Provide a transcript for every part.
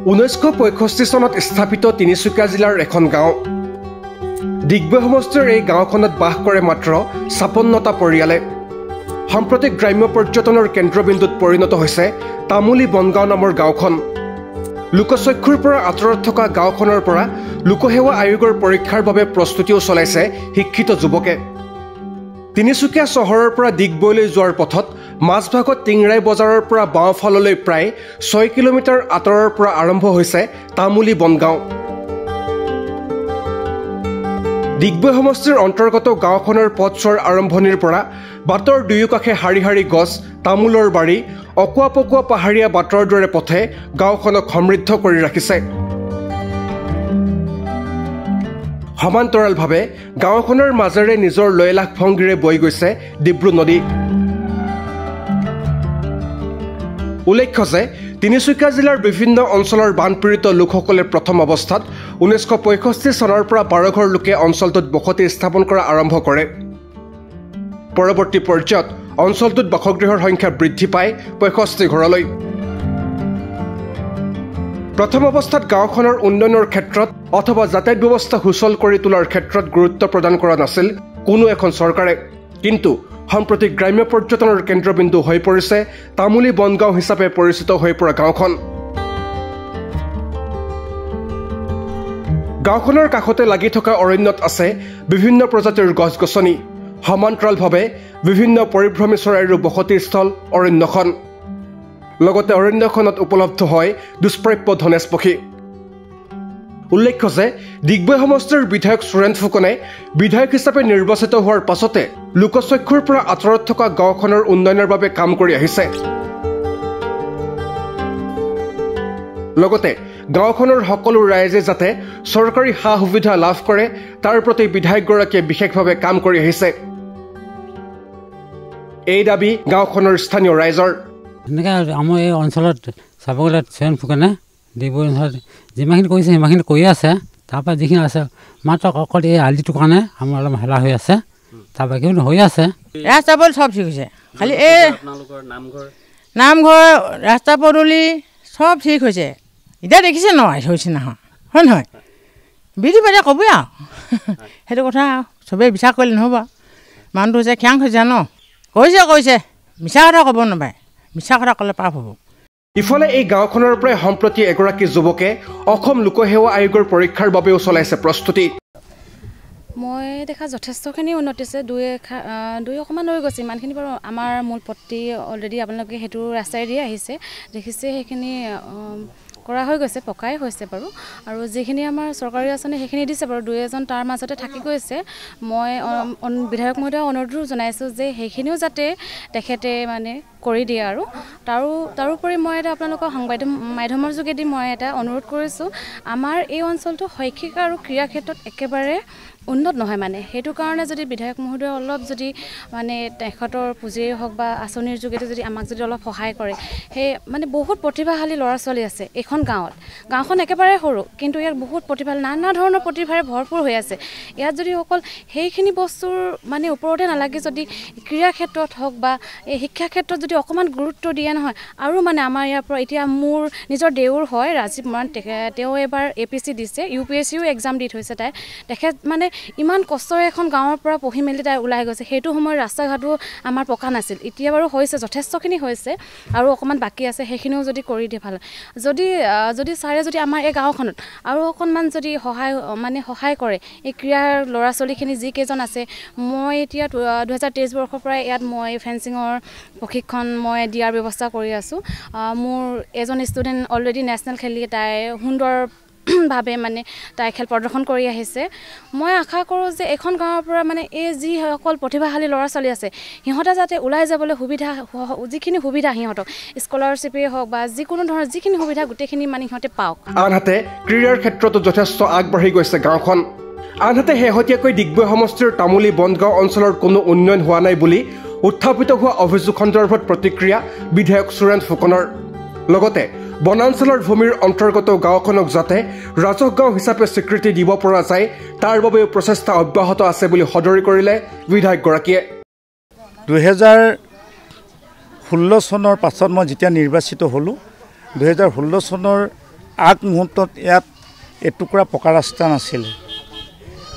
1965 চনত স্থাপিত তিনিচুকীয়া জিলাৰ এখন গাঁও। দিগবৈ সমষ্টিৰ এই গাঁওখনত বাস কৰে মাত্ৰ 56টা পৰিয়ালে। সম্প্ৰতি গ্ৰাম্য পৰ্যটনৰ কেন্দ্ৰবিন্দুত পৰিণত হৈছে তামুলী বনগাঁও নামৰ গাঁওখন। লোকচক্ষুৰ পৰা আঁতৰত থকা গাঁওখনৰ পৰা লোকসেৱা আয়োগৰ পৰীক্ষাৰ বাবে প্ৰস্তুতিও চলাইছে শিক্ষিত যুৱকে। তিনিচুকীয়া চহৰৰ পৰা দিগবৈলৈ যোৱাৰ পথত মাজভাগত টিংৰাই বজাৰৰ পৰা বাওঁফাললৈ প্ৰায় 6 কিলোমিটাৰ আঁতৰৰ পৰা আৰম্ভ হৈছে তামুলী বনগাঁও। দিগবৈ সমষ্টিৰ অন্তৰ্গত গাঁওখনৰ পথছোৱাৰ আৰম্ভণিৰ পৰা বাটৰ দুয়োকাষে শাৰী শাৰী গছ, তামোলৰ বাৰী, অকোৱা পকোৱা পাহাৰীয়া বাটৰ দৰে পথে গাঁওখনক সমৃদ্ধ কৰি ৰাখিছে। সমান্তৰালভাৱে গাঁওখনৰ মাজেৰে নিজৰ লয়লাস ভংগীৰে বৈ গৈছে ডিব্ৰু নদী। উল্লেখ্য যে তিনিচুকীয়া জিলাৰ বিভিন্ন অঞ্চলৰ বানপীড়িত লোকসকলে প্ৰথম অৱস্থাত 1965 চনৰ পৰা 12 ঘৰ লোকে অঞ্চলটোত বসতি স্থাপন কৰা আৰম্ভ কৰে। পৰৱৰ্তী পৰ্যায়ত অঞ্চলটোত বাসগৃহৰ সংখ্যা বৃদ্ধি পায় 65 ঘৰলৈ। প্ৰথম অৱস্থাত গাঁওখনৰ উন্নয়নৰ ক্ষেত্ৰত অথবা যাতায়াত ব্যৱস্থা সুচল কৰি তোলাৰ ক্ষেত্ৰত গুৰুত্ব প্ৰদান কৰা নাছিল কোনো এখন চৰকাৰে। কিন্তু সম্প্ৰতি গ্ৰাম্য পৰ্যটনৰ কেন্দ্ৰবিন্দু হৈ পৰিছে তামুলী বনগাঁও হিচাপে পৰিচিত হৈ পৰা গাঁওখন। গাঁওখনৰ কাষতে লাগি থকা অৰণ্যত আছে বিভিন্ন প্ৰজাতিৰ গছ-গছনি। সমান্তৰালভাৱে বিভিন্ন পৰিভ্ৰমী চৰাইৰো বসতিস্থল অৰণ্যখন। লগতে অৰণ্যখনত উপলব্ধ হয় দুষ্প্ৰাপ্য ধনেশ পক্ষী। উল্লেখ্য যে দিগবৈ সমষ্টিৰ বিধায়ক সুৰেন ফুকনে বিধায়ক হিচাপে নিৰ্বাচিত হোৱাৰ পাছতে লোকচক্ষুৰ পৰা আঁতৰত থকা গাঁওখনৰ উন্নয়নৰ বাবে কাম কৰি আহিছে। লগতে গাঁওখনৰ সকলো ৰাইজে যাতে চৰকাৰী সা সুবিধা লাভ কৰে তাৰ প্ৰতি বিধায়কগৰাকীয়ে বিশেষভাৱে কাম কৰি আহিছে। এই দাবী গাঁওখনৰ স্থানীয় ৰাইজৰ। এনেকৈ আমাৰ এই অঞ্চলত চাব গ'লে সুৰেন ফুকনে ডিব্ৰুগড় অঞ্চলত যিমানখিনি কৰিছে সিমানখিনি কৰি আছে। তাৰপৰা যিখিনি আছে মাত্ৰ অকল এই আলিটোৰ কাৰণে আমাৰ অলপ হেলা হৈ আছে। তাৰ বাকীখিনি হৈ আছে। ৰাস্তা পদূলি চব ঠিক হৈছে, খালি এই নামঘৰ ৰাস্তা পদূলি চব ঠিক হৈছে। এতিয়া দেখিছে নহয় হৈছে নহয়, হয় নহয়? বিধি পাতিয়ে ক'বই আৰু সেইটো কথা চবেই বিশ্বাস কৰিলে নহ'ব। মানুহটো হৈছে খ্যাং হৈছে ন, কৈছে মিছা কথা ক'ব নাপায়, মিছা কথা ক'লে পাপ হ'ব। ইফালে এই গাঁওখনৰ পৰাই সম্প্ৰতি এগৰাকী যুৱকে অসম লোকসেৱা আয়োগৰ পৰীক্ষাৰ বাবেও চলাইছে প্ৰস্তুতি। মই দেখা যথেষ্টখিনি উন্নতি হৈছে। দুই অকণমান ৰৈ গৈছে, ইমানখিনি বাৰু আমাৰ মূল পট্টি অলৰেডি আপোনালোকে সেইটো ৰাস্তাই দিয়ে আহিছে, দেখিছে সেইখিনি কৰা হৈ গৈছে, পকাই হৈছে বাৰু। আৰু যিখিনি আমাৰ চৰকাৰী আঁচনি সেইখিনি দিছে বাৰু, দুই এজন তাৰ মাজতে থাকি গৈছে। মই বিধায়ক মহোদয়ক অনুৰোধো জনাইছোঁ যে সেইখিনিও যাতে তেখেতে মানে কৰি দিয়ে। আৰু তাৰোপৰি মই এটা আপোনালোকৰ সংবাদ মাধ্যমৰ যোগেদি মই এটা অনুৰোধ কৰিছোঁ, আমাৰ এই অঞ্চলটো শৈক্ষিক আৰু ক্ৰীড়া ক্ষেত্ৰত একেবাৰে উন্নত নহয় মানে। সেইটো কাৰণে যদি বিধায়ক মহোদয়ে অলপ যদি মানে তেখেতৰ পুঁজিয়েই হওক বা আঁচনিৰ যোগেদি যদি আমাক যদি অলপ সহায় কৰে, সেই মানে বহুত প্ৰতিভাশালী ল'ৰা ছোৱালী আছে এইখন গাঁৱত। গাঁওখন একেবাৰে সৰু, কিন্তু ইয়াত বহুত প্ৰতিভাশালী নানা ধৰণৰ প্ৰতিভাৰে ভৰপূৰ হৈ আছে। ইয়াত যদি অকল সেইখিনি বস্তুৰ মানে ওপৰতে নালাগে, যদি ক্ৰীড়া ক্ষেত্ৰত হওক বা এই শিক্ষা ক্ষেত্ৰত যদি অকণমান গুৰুত্ব দিয়ে নহয়, আৰু মানে আমাৰ ইয়াৰ পৰা এতিয়া মোৰ নিজৰ দেউৰ হয় ৰাজীৱ মৰাণ, তেওঁ এবাৰ APC দিছে, UPSCও এক্সাম দি থৈছে তেখেত মানে ইমান কষ্টৰে এখন গাঁৱৰ পৰা পঢ়ি মেলি তাই ওলাই গৈছে। সেইটো সময়ত ৰাস্তা ঘাটো আমাৰ পকা নাছিল, এতিয়া বাৰু হৈছে, যথেষ্টখিনি হৈছে, আৰু অকণমান বাকী আছে, সেইখিনিও যদি কৰি দিয়ে ভাল। যদি ছাৰে যদি আমাৰ এই গাঁওখনত আৰু অকণমান যদি সহায় কৰে, এই ক্ৰীড়াৰ ল'ৰা ছোৱালীখিনি যিকেইজন আছে, মই এতিয়া 2023 বৰ্ষৰ পৰা ইয়াত মই ফেন্সিঙৰ প্ৰশিক্ষণ মই দিয়াৰ ব্যৱস্থা কৰি আছোঁ। মোৰ এজন ষ্টুডেণ্ট অলৰেডি নেশ্যনেল খেলি তাই সুন্দৰভাৱে মানে তাই খেল প্ৰদৰ্শন কৰি আহিছে। মই আশা কৰোঁ যে এখন গাঁৱৰ পৰা মানে এই যিসকল প্ৰতিভাশালী ল'ৰা ছোৱালী আছে, সিহঁতে যাতে ওলাই যাবলৈ যিখিনি সুবিধা সিহঁতক স্কলাৰশ্বিপেই হওক বা যিকোনো ধৰণৰ যিখিনি সুবিধা গোটেইখিনি মানে সিহঁতে পাওক। আনহাতে ক্ৰীড়াৰ ক্ষেত্ৰতো যথেষ্ট আগবাঢ়ি গৈছে গাঁওখন। আনহাতে শেহতীয়াকৈ দিগবৈ সমষ্টিৰ তামুলী বনগাঁও অঞ্চলৰ কোনো উন্নয়ন হোৱা নাই বুলি উত্থাপিত হোৱা অভিযোগ সন্দৰ্ভত প্ৰতিক্ৰিয়া বিধায়ক সুৰেন ফুকনৰ। লগতে বনাঞ্চলৰ ভূমিৰ অন্তৰ্গত গাঁওখনক যাতে ৰাজহ গাঁও হিচাপে স্বীকৃতি দিব পৰা যায় তাৰ বাবেও প্ৰচেষ্টা অব্যাহত আছে বুলি সদৰি কৰিলে বিধায়কগৰাকীয়ে। 2016 চনৰ পাছত মই যেতিয়া নিৰ্বাচিত হ'লোঁ, 2016 চনৰ আগমুহূৰ্তত ইয়াত এটুকুৰা পকা ৰাস্তা নাছিলে,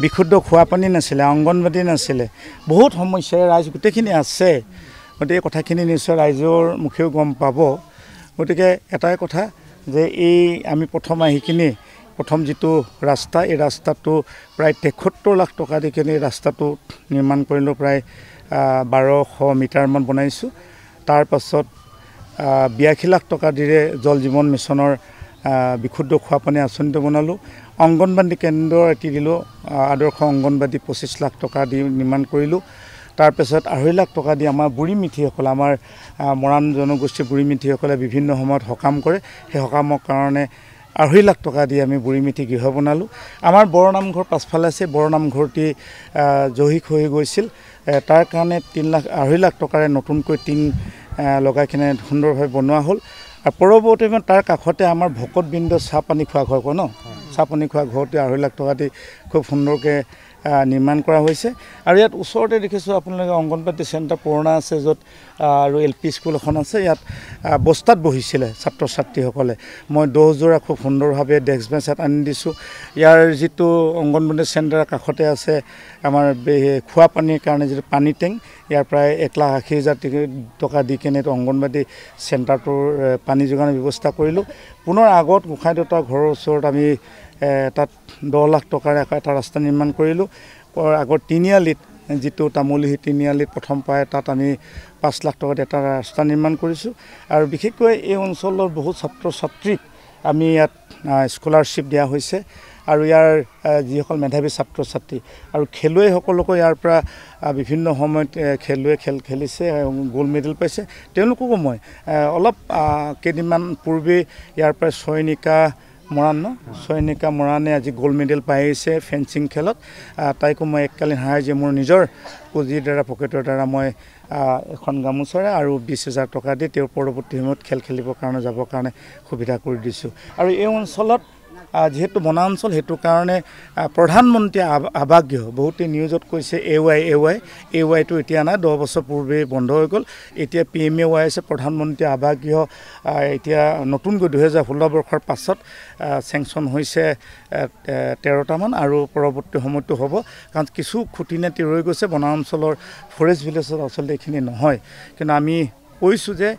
বিশুদ্ধ খোৱা পানী নাছিলে, অংগনবাদী নাছিলে, বহুত সমস্যাৰে ৰাইজ গোটেইখিনি আছে। গতিকে এই কথাখিনি নিশ্চয় ৰাইজৰ মুখেও গম পাব। গতিকে এটাই কথা যে এই আমি প্ৰথম আহিখিনি প্ৰথম যিটো ৰাস্তা, এই ৰাস্তাটো প্ৰায় 73 লাখ টকা দি কিনে ৰাস্তাটো নিৰ্মাণ কৰিলোঁ, প্ৰায় 1200 মিটাৰমান বনাইছোঁ। তাৰপাছত 82 লাখ টকা দিৰে জল জীৱন মিছনৰ বিশুদ্ধ খোৱা পানী আঁচনিটো বনালোঁ। অংগনবাদী কেন্দ্ৰ এটি দিলোঁ, আদৰ্শ অংগনবাদী 25 লাখ টকা দি নিৰ্মাণ কৰিলোঁ। তাৰপিছত 2.5 লাখ টকা দি আমাৰ বুঢ়ী মিথিসকলে, আমাৰ মৰাণ জনগোষ্ঠীৰ বুঢ়ী মিথিসকলে বিভিন্ন সময়ত সকাম কৰে, সেই সকামৰ কাৰণে 2.5 লাখ টকা দি আমি বুঢ়ী মিথি গৃহ বনালোঁ। আমাৰ বৰ নামঘৰ পাছফালে আছে, বৰ নামঘৰটি জহিক হৈ গৈছিল, তাৰ কাৰণে 2.5 লাখ টকাৰে নতুনকৈ টিং লগাই কিনে সুন্দৰভাৱে বনোৱা হ'ল। আৰু পৰৱৰ্তী তাৰ কাষতে আমাৰ ভকতবৃন্দ চাহ পানী খোৱা ঘৰ কয় ন, চাহ পানী খোৱা ঘৰটো 2.5 লাখ টকা দি খুব সুন্দৰকৈ নিৰ্মাণ কৰা হৈছে। আৰু ইয়াত ওচৰতে দেখিছোঁ আপোনালোকে অংগনবাদী চেণ্টাৰ পুৰণা আছে, য'ত আৰু LP স্কুল এখন আছে। ইয়াত বস্তাত বহিছিলে ছাত্ৰ ছাত্ৰীসকলে। মই 10 যোৰা খুব সুন্দৰভাৱে ডেস্ক বেঞ্চ আনি দিছোঁ। ইয়াৰ যিটো অংগনবাদী চেণ্টাৰৰ কাষতে আছে আমাৰ খোৱা পানীৰ কাৰণে যিটো পানী টেংক, ইয়াৰ প্ৰায় 1,80,000 টকা দি কেনে অংগনবাদী চেণ্টাৰটোৰ পানী যোগানৰ ব্যৱস্থা কৰিলোঁ। পুনৰ আগত গোঁসাই দেউতাৰ ঘৰৰ ওচৰত আমি তাত 10 লাখ টকাৰে এটা ৰাস্তা নিৰ্মাণ কৰিলোঁ। আগৰ তিনিআলিত যিটো তামুলী তিনিআলিত প্ৰথম পায়, তাত আমি 5 লাখ টকাত এটা ৰাস্তা নিৰ্মাণ কৰিছোঁ। আৰু বিশেষকৈ এই অঞ্চলৰ বহুত ছাত্ৰ ছাত্ৰীক আমি ইয়াত স্কলাৰশ্বিপ দিয়া হৈছে। আৰু ইয়াৰ যিসকল মেধাৱী ছাত্ৰ ছাত্ৰী আৰু খেলুৱৈসকলকো ইয়াৰ পৰা বিভিন্ন সময়ত খেলুৱৈ খেলিছে, গ'ল্ড মেডেল পাইছে, তেওঁলোককো মই অলপ কেইদিনমান পূৰ্বে ইয়াৰ পৰা ছয়নিকা মৰাণে আজি গ'ল্ড মেডেল পাই আহিছে ফেন্সিং খেলত। তাইকো মই এককালীন সহায় যে মোৰ নিজৰ পুঁজিৰ দ্বাৰা পকেটৰ দ্বাৰা মই এখন গামোচাৰে আৰু 20,000 টকা দি তেওঁৰ পৰৱৰ্তী সময়ত খেল খেলিবৰ কাৰণে যাবৰ কাৰণে সুবিধা কৰি দিছোঁ। আৰু এই অঞ্চলত যিহেতু বনাঞ্চল, সেইটো কাৰণে প্ৰধানমন্ত্ৰী আৱাস গৃহ বহুতে নিউজত কৈছে AY টো এতিয়া নাই, 10 বছৰ পূৰ্বে বন্ধ হৈ গ'ল। এতিয়া PMAY আছে, প্ৰধানমন্ত্ৰী আৱাস গৃহ। এতিয়া নতুনকৈ 2016 বৰ্ষৰ পাছত চেংচন হৈছে 13টামান, আৰু পৰৱৰ্তী সময়তো হ'ব, কাৰণ কিছু খুঁটি নাতি ৰৈ গৈছে বনাঞ্চলৰ। ফৰেষ্ট ভিলেজত আচলতে এইখিনি নহয়, কিন্তু আমি কৈছোঁ যে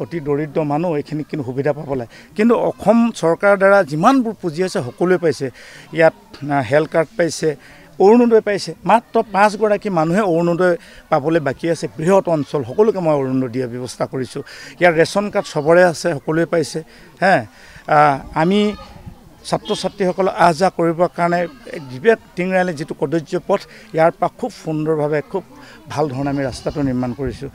অতি দৰিদ্ৰ মানুহ এইখিনি কিন্তু সুবিধা পাব লাগে। কিন্তু অসম চৰকাৰৰ দ্বাৰা যিমানবোৰ পুঁজি আছে সকলোৱে পাইছে। ইয়াত হেল্থ কাৰ্ড পাইছে, অৰুণোদয় পাইছে। মাত্ৰ 5 গৰাকী মানুহে অৰুণোদয় পাবলৈ বাকী আছে। বৃহৎ অঞ্চল সকলোকে মই অৰুণোদয় দিয়াৰ ব্যৱস্থা কৰিছোঁ। ইয়াৰ ৰেচন কাৰ্ড চবৰে আছে, সকলোৱে পাইছে। আমি ছাত্ৰ ছাত্ৰীসকলক আহ যাহ কৰিবৰ কাৰণে বিবেক টিংৰাইলে যিটো কদৰ্য পথ, ইয়াৰ পৰা খুব সুন্দৰভাৱে খুব ভাল ধৰণে আমি ৰাস্তাটো নিৰ্মাণ কৰিছোঁ।